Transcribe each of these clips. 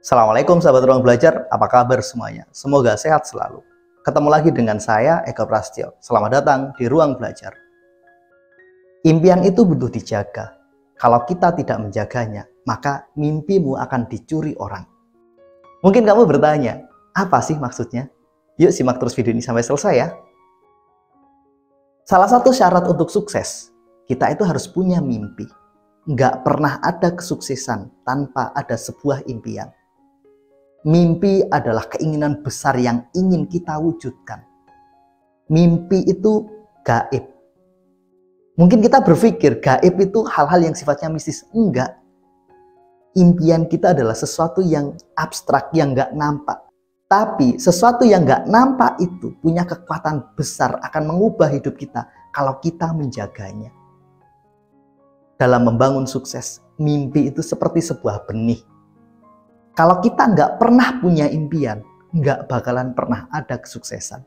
Assalamualaikum sahabat ruang belajar, apa kabar semuanya? Semoga sehat selalu. Ketemu lagi dengan saya, Eka Prastyo. Selamat datang di ruang belajar. Impian itu butuh dijaga. Kalau kita tidak menjaganya, maka mimpimu akan dicuri orang. Mungkin kamu bertanya, apa sih maksudnya? Yuk simak terus video ini sampai selesai ya. Salah satu syarat untuk sukses, kita itu harus punya mimpi. Nggak pernah ada kesuksesan tanpa ada sebuah impian. Mimpi adalah keinginan besar yang ingin kita wujudkan. Mimpi itu gaib. Mungkin kita berpikir gaib itu hal-hal yang sifatnya mistis. Enggak. Impian kita adalah sesuatu yang abstrak, yang nggak nampak. Tapi sesuatu yang nggak nampak itu punya kekuatan besar, akan mengubah hidup kita kalau kita menjaganya. Dalam membangun sukses, mimpi itu seperti sebuah benih. Kalau kita nggak pernah punya impian, nggak bakalan pernah ada kesuksesan.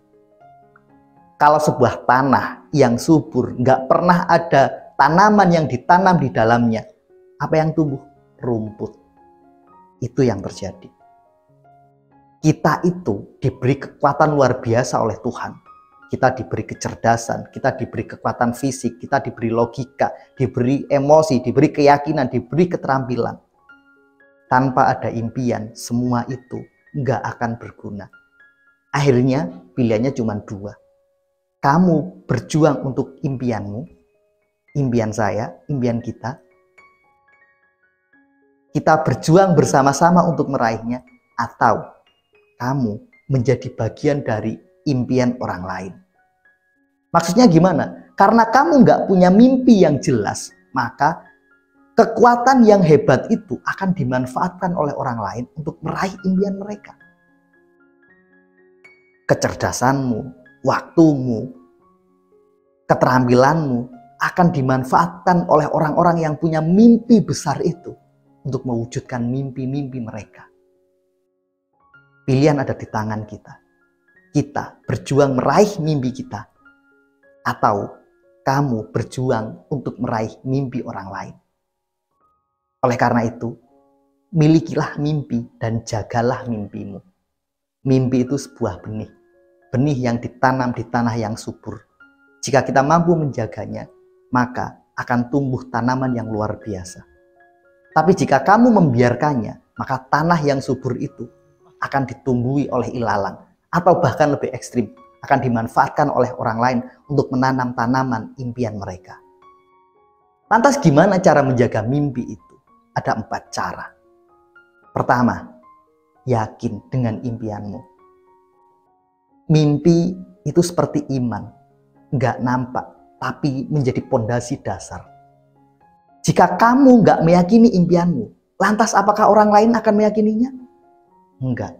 Kalau sebuah tanah yang subur, nggak pernah ada tanaman yang ditanam di dalamnya, apa yang tumbuh? Rumput. Itu yang terjadi. Kita itu diberi kekuatan luar biasa oleh Tuhan. Kita diberi kecerdasan, kita diberi kekuatan fisik, kita diberi logika, diberi emosi, diberi keyakinan, diberi keterampilan. Tanpa ada impian, semua itu nggak akan berguna. Akhirnya pilihannya cuma dua. Kamu berjuang untuk impianmu, impian saya, impian kita. Kita berjuang bersama-sama untuk meraihnya, atau kamu menjadi bagian dari impian orang lain. Maksudnya gimana? Karena kamu nggak punya mimpi yang jelas, maka kekuatan yang hebat itu akan dimanfaatkan oleh orang lain untuk meraih impian mereka. Kecerdasanmu, waktumu, keterampilanmu akan dimanfaatkan oleh orang-orang yang punya mimpi besar itu untuk mewujudkan mimpi-mimpi mereka. Pilihan ada di tangan kita. Kita berjuang meraih mimpi kita, atau kamu berjuang untuk meraih mimpi orang lain. Oleh karena itu, milikilah mimpi dan jagalah mimpimu. Mimpi itu sebuah benih. Benih yang ditanam di tanah yang subur. Jika kita mampu menjaganya, maka akan tumbuh tanaman yang luar biasa. Tapi jika kamu membiarkannya, maka tanah yang subur itu akan ditumbuhi oleh ilalang. Atau bahkan lebih ekstrim, akan dimanfaatkan oleh orang lain untuk menanam tanaman impian mereka. Lantas gimana cara menjaga mimpi itu? Ada 4 cara. Pertama, yakin dengan impianmu. Mimpi itu seperti iman, nggak nampak, tapi menjadi pondasi dasar. Jika kamu nggak meyakini impianmu, lantas apakah orang lain akan meyakininya? Enggak.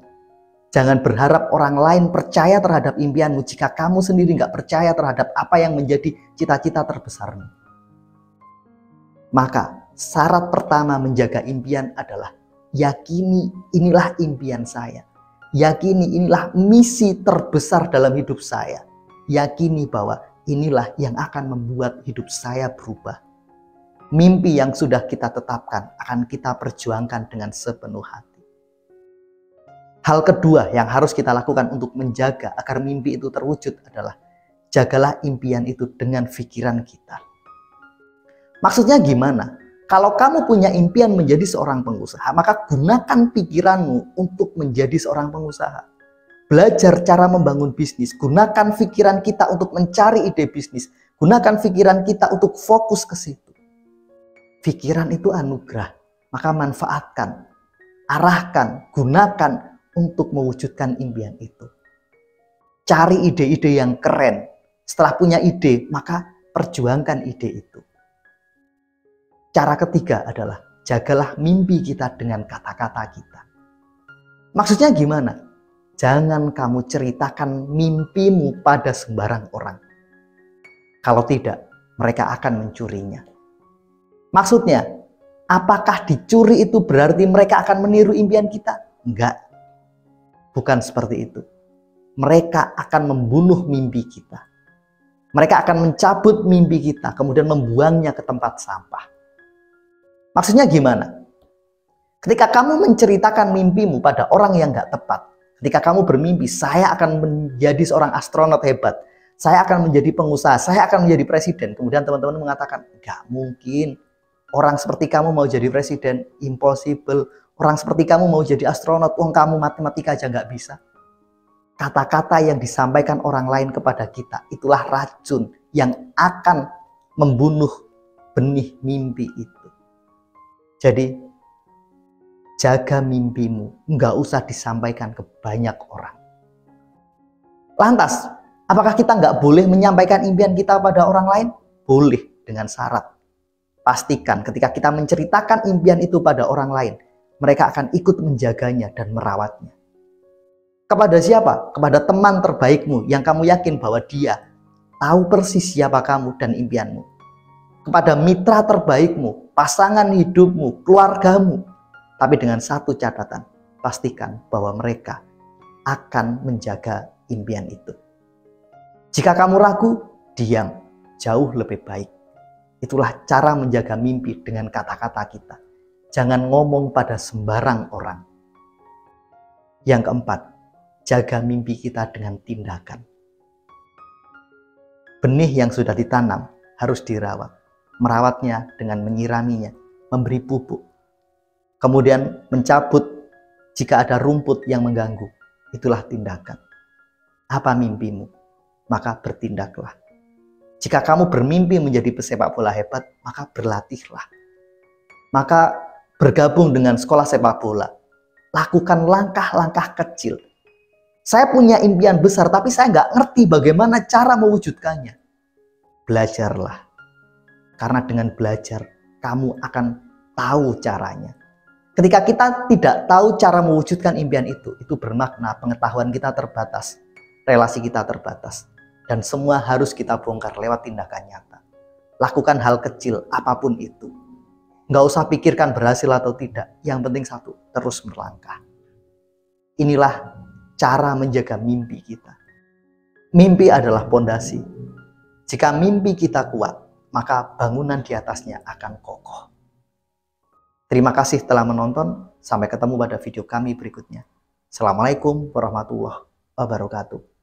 Jangan berharap orang lain percaya terhadap impianmu jika kamu sendiri nggak percaya terhadap apa yang menjadi cita-cita terbesarmu. Maka syarat pertama menjaga impian adalah yakini inilah impian saya. Yakini inilah misi terbesar dalam hidup saya. Yakini bahwa inilah yang akan membuat hidup saya berubah. Mimpi yang sudah kita tetapkan akan kita perjuangkan dengan sepenuh hati. Hal kedua yang harus kita lakukan untuk menjaga agar mimpi itu terwujud adalah jagalah impian itu dengan pikiran kita. Maksudnya gimana? Kalau kamu punya impian menjadi seorang pengusaha, maka gunakan pikiranmu untuk menjadi seorang pengusaha. Belajar cara membangun bisnis, gunakan pikiran kita untuk mencari ide bisnis, gunakan pikiran kita untuk fokus ke situ. Pikiran itu anugerah, maka manfaatkan, arahkan, gunakan untuk mewujudkan impian itu. Cari ide-ide yang keren. Setelah punya ide, maka perjuangkan ide itu. Cara ketiga adalah jagalah mimpi kita dengan kata-kata kita. Maksudnya gimana? Jangan kamu ceritakan mimpimu pada sembarang orang. Kalau tidak, mereka akan mencurinya. Maksudnya, apakah dicuri itu berarti mereka akan meniru impian kita? Enggak. Bukan seperti itu. Mereka akan membunuh mimpi kita. Mereka akan mencabut mimpi kita, kemudian membuangnya ke tempat sampah. Maksudnya gimana? Ketika kamu menceritakan mimpimu pada orang yang nggak tepat, ketika kamu bermimpi, saya akan menjadi seorang astronot hebat, saya akan menjadi pengusaha, saya akan menjadi presiden. Kemudian teman-teman mengatakan, nggak mungkin. Orang seperti kamu mau jadi presiden, impossible. Orang seperti kamu mau jadi astronot, wong kamu matematika aja nggak bisa. Kata-kata yang disampaikan orang lain kepada kita, itulah racun yang akan membunuh benih mimpi itu. Jadi, jaga mimpimu, nggak usah disampaikan ke banyak orang. Lantas, apakah kita nggak boleh menyampaikan impian kita pada orang lain? Boleh, dengan syarat. Pastikan ketika kita menceritakan impian itu pada orang lain, mereka akan ikut menjaganya dan merawatnya. Kepada siapa? Kepada teman terbaikmu yang kamu yakin bahwa dia tahu persis siapa kamu dan impianmu. Kepada mitra terbaikmu, pasangan hidupmu, keluargamu. Tapi dengan satu catatan, pastikan bahwa mereka akan menjaga impian itu. Jika kamu ragu, diam, jauh lebih baik. Itulah cara menjaga mimpi dengan kata-kata kita. Jangan ngomong pada sembarang orang. Yang keempat, jaga mimpi kita dengan tindakan. Benih yang sudah ditanam harus dirawat. Merawatnya dengan menyiraminya, memberi pupuk. Kemudian mencabut jika ada rumput yang mengganggu. Itulah tindakan. Apa mimpimu? Maka bertindaklah. Jika kamu bermimpi menjadi pesepak bola hebat, maka berlatihlah. Maka bergabung dengan sekolah sepak bola. Lakukan langkah-langkah kecil. Saya punya impian besar, tapi saya nggak ngerti bagaimana cara mewujudkannya. Belajarlah. Karena dengan belajar, kamu akan tahu caranya. Ketika kita tidak tahu cara mewujudkan impian itu bermakna pengetahuan kita terbatas, relasi kita terbatas, dan semua harus kita bongkar lewat tindakan nyata. Lakukan hal kecil apapun itu. Nggak usah pikirkan berhasil atau tidak, yang penting satu, terus melangkah. Inilah cara menjaga mimpi kita. Mimpi adalah pondasi. Jika mimpi kita kuat, maka bangunan di atasnya akan kokoh. Terima kasih telah menonton. Sampai ketemu pada video kami berikutnya. Assalamualaikum warahmatullahi wabarakatuh.